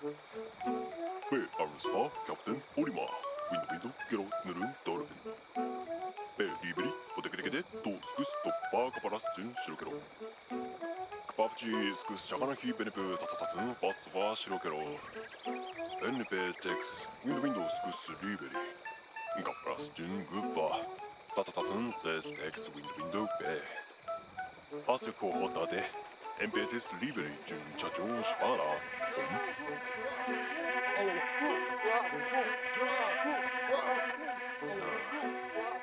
Be Armspa, Captain Orima, Window, Gero, Nurun, Dolphin. Be Liberi, Potekede, Toskus, Toppa, Caparastin, Shirokero. Kapavci, Skus, Shakanahi, Benepu, Tatatun, Fastfa, Shirokero. Benepe, Tex, Window, Skus, Liberi. Caparastin, Gupa. Tatatun, Tex, Window, Be. Aseko Hodade, Embetes Liberi, Jun Chajon, Spara.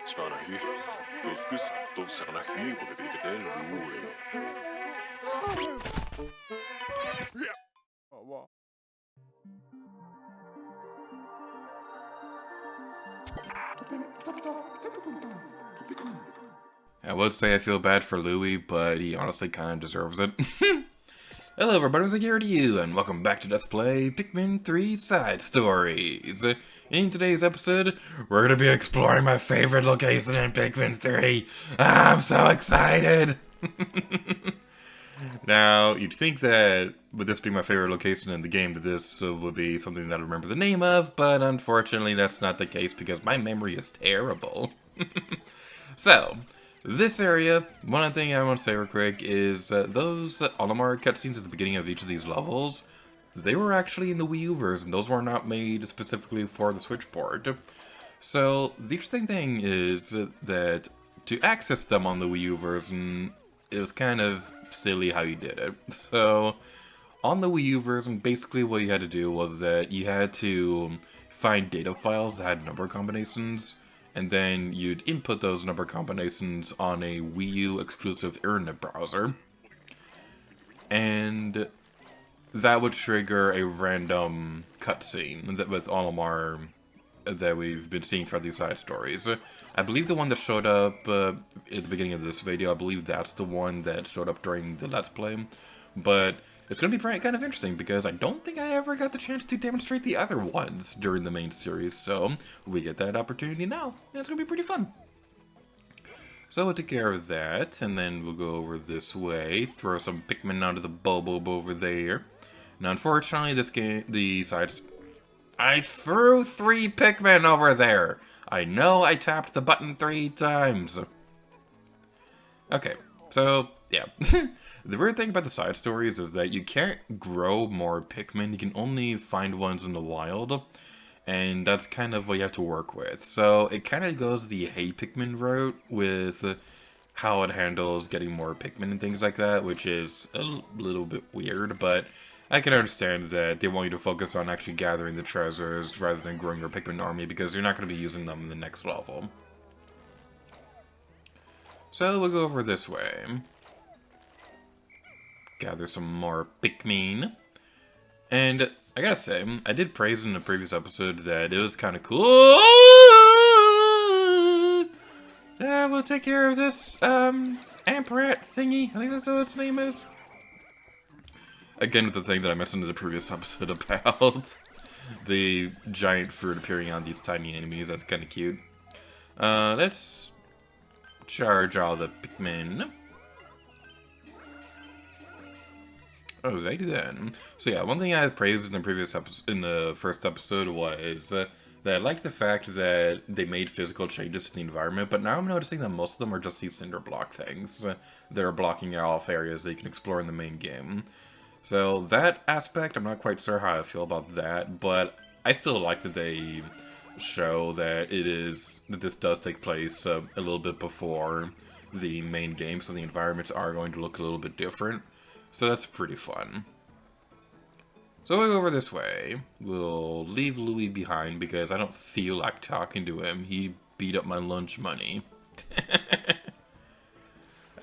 Spanahi, Toskus, Tosanahi, Potekede, Lui. I would say I feel bad for Louis, but he honestly kind of deserves it. Hello everybody, it's here to you, and welcome back to Let's Play Pikmin 3 Side Stories. In today's episode, we're going to be exploring my favorite location in Pikmin 3. I'm so excited! Now, you'd think that, with this being my favorite location in the game, that this would be something that I remember the name of, but unfortunately that's not the case because my memory is terrible. So, this area, one thing I want to say real quick is those Olimar cutscenes at the beginning of each of these levels, they were actually in the Wii U version. Those were not made specifically for the Switch port. So, the interesting thing is that to access them on the Wii U version, it was kind of silly how you did it. So, on the Wii U version, basically what you had to do was that you had to find data files that had number combinations, and then you'd input those number combinations on a Wii U exclusive internet browser. And that would trigger a random cutscene that with Olimar that we've been seeing throughout these side stories. I believe the one that showed up at the beginning of this video, I believe that's the one that showed up during the Let's Play. But it's going to be kind of interesting because I don't think I ever got the chance to demonstrate the other ones during the main series. So we get that opportunity now, and it's going to be pretty fun. So we'll take care of that, and then we'll go over this way, throw some Pikmin onto the Bulb over there. Now, unfortunately, this game, the sides... I threw 3 Pikmin over there! I know I tapped the button 3 times. Okay, so, yeah. The weird thing about the side stories is that you can't grow more Pikmin, you can only find ones in the wild, and that's kind of what you have to work with. So it kind of goes the Hey Pikmin route with how it handles getting more Pikmin and things like that, which is a little bit weird, but I can understand that they want you to focus on actually gathering the treasures rather than growing your Pikmin army because you're not going to be using them in the next level. So we'll go over this way. Gather some more Pikmin. And I gotta say, I did praise in the previous episode that it was kind of cool. We'll take care of this Amperat thingy. I think that's what its name is. Again, with the thing that I mentioned in the previous episode about the giant fruit appearing on these tiny enemies. That's kind of cute. Let's charge all the Pikmin. Alrighty then. So yeah, one thing I praised in the previous episode, in the first episode, was that I liked the fact that they made physical changes to the environment, but now I'm noticing that most of them are just these cinder block things that are blocking off areas that you can explore in the main game. So that aspect, I'm not quite sure how I feel about that, but I still like that they show that this does take place a little bit before the main game, so the environments are going to look a little bit different. So that's pretty fun. So we'll go over this way. We'll leave Louis behind because I don't feel like talking to him. He beat up my lunch money.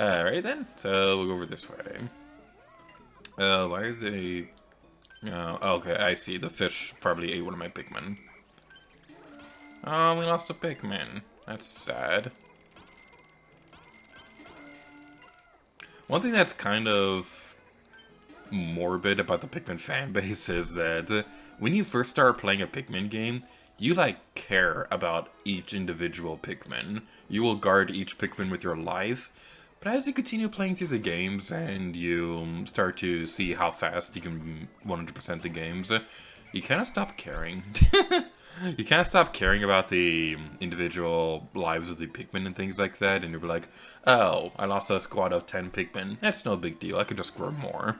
Alright then, so we'll go over this way. Why are they... okay, I see. The fish probably ate one of my Pikmin. Oh, we lost a Pikmin. That's sad. One thing that's kind of morbid about the Pikmin fanbase is that when you first start playing a Pikmin game, you, care about each individual Pikmin. You will guard each Pikmin with your life. But as you continue playing through the games and you start to see how fast you can 100% the games, you kind of stop caring. You kind of stop caring about the individual lives of the Pikmin and things like that, and you're like, oh, I lost a squad of 10 Pikmin. That's no big deal. I could just grow more.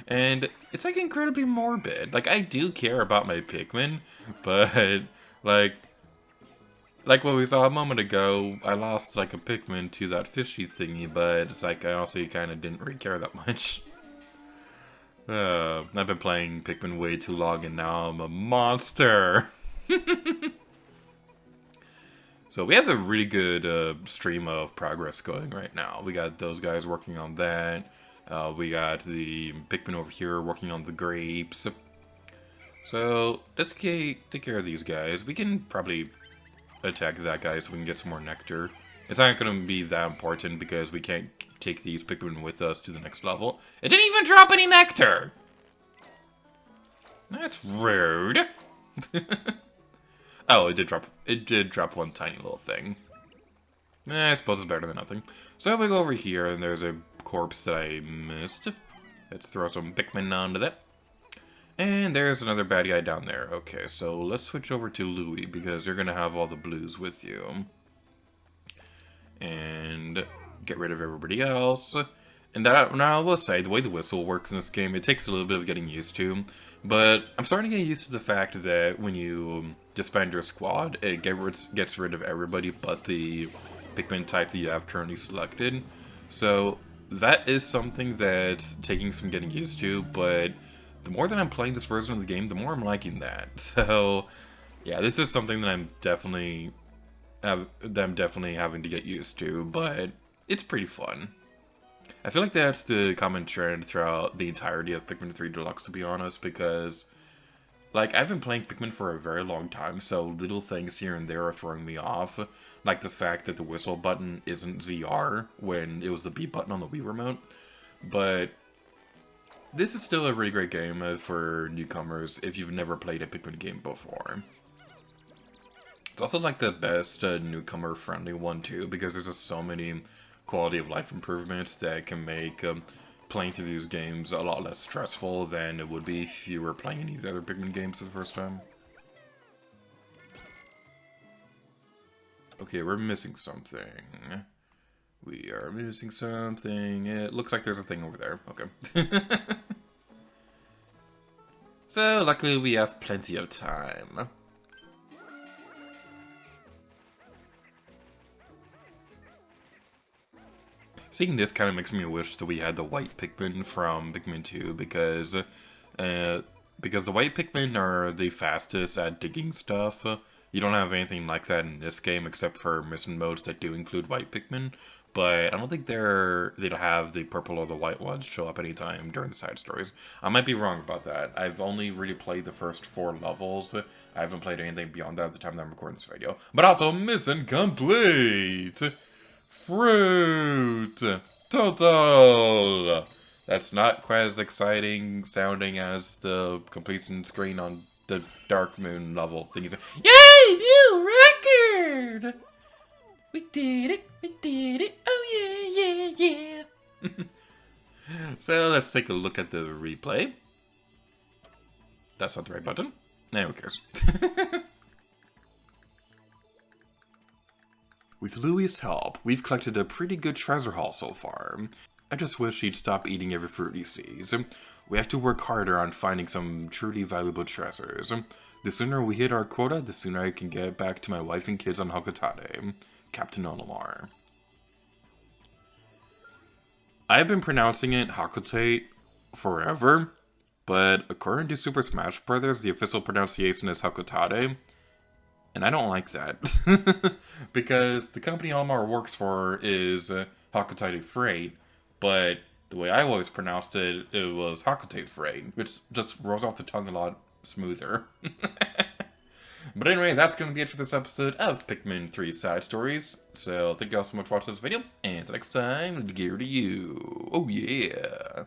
And it's like incredibly morbid. Like, I do care about my Pikmin, but like what we saw a moment ago, I lost like a Pikmin to that fishy thingy, but it's like I honestly kind of didn't really care that much. I've been playing Pikmin way too long and now I'm a monster. So we have a really good stream of progress going right now. We got those guys working on that. We got the Pikmin over here working on the grapes. So let's take care of these guys. We can probably attack that guy so we can get some more nectar. It's not going to be that important because we can't take these Pikmin with us to the next level. It didn't even drop any nectar! That's rude. Oh, it did drop one tiny little thing. I suppose it's better than nothing. So we go over here and there's a corpse that I missed. Let's throw some Pikmin onto that. And there's another bad guy down there. Okay, so let's switch over to Louie because you're gonna have all the blues with you. And get rid of everybody else. And that, now I will say, the way the whistle works in this game, it takes a little bit of getting used to. But I'm starting to get used to the fact that when you disband your squad, it gets rid of everybody but the Pikmin type that you have currently selected. So that is something that's taking some getting used to, but the more that I'm playing this version of the game, the more I'm liking that. So yeah, this is something that I'm definitely having to get used to, but it's pretty fun. I feel like that's the common trend throughout the entirety of Pikmin 3 Deluxe, to be honest, because like, I've been playing Pikmin for a very long time, so little things here and there are throwing me off. Like the fact that the whistle button isn't ZR when it was the B button on the Wii remote. But this is still a really great game for newcomers if you've never played a Pikmin game before. It's also like the best newcomer-friendly one too, because there's just so many quality of life improvements that can make playing through these games a lot less stressful than it would be if you were playing any of the other Pikmin games for the first time. Okay, we're missing something. We are missing something. It looks like there's a thing over there. Okay. So, luckily we have plenty of time. Seeing this kind of makes me wish that we had the white Pikmin from Pikmin 2, because the white Pikmin are the fastest at digging stuff. You don't have anything like that in this game except for mission modes that do include white Pikmin, but I don't think they'll have the purple or the white ones show up anytime during the side stories. I might be wrong about that. I've only really played the first 4 levels. I haven't played anything beyond that at the time that I'm recording this video. But also, mission complete! Fruit! Total! That's not quite as exciting sounding as the completion screen on the Dark Moon level thing. Yay! New record! We did it! We did it! Oh yeah, yeah, yeah! So let's take a look at the replay. That's not the right button. Nah, who cares? With Louie's help, we've collected a pretty good treasure haul so far. I just wish he'd stop eating every fruit he sees. We have to work harder on finding some truly valuable treasures. The sooner we hit our quota, the sooner I can get back to my wife and kids on Hakotate. Captain Olimar. I've been pronouncing it Hakotate forever, but according to Super Smash Bros., the official pronunciation is Hakotate. And I don't like that, because the company Olimar works for is Hakotate Freight, but the way I always pronounced it, it was Hakotate Freight, which just rolls off the tongue a lot smoother. But anyway, that's going to be it for this episode of Pikmin 3 Side Stories. So thank you all so much for watching this video, and until next time, gear to you. Oh yeah!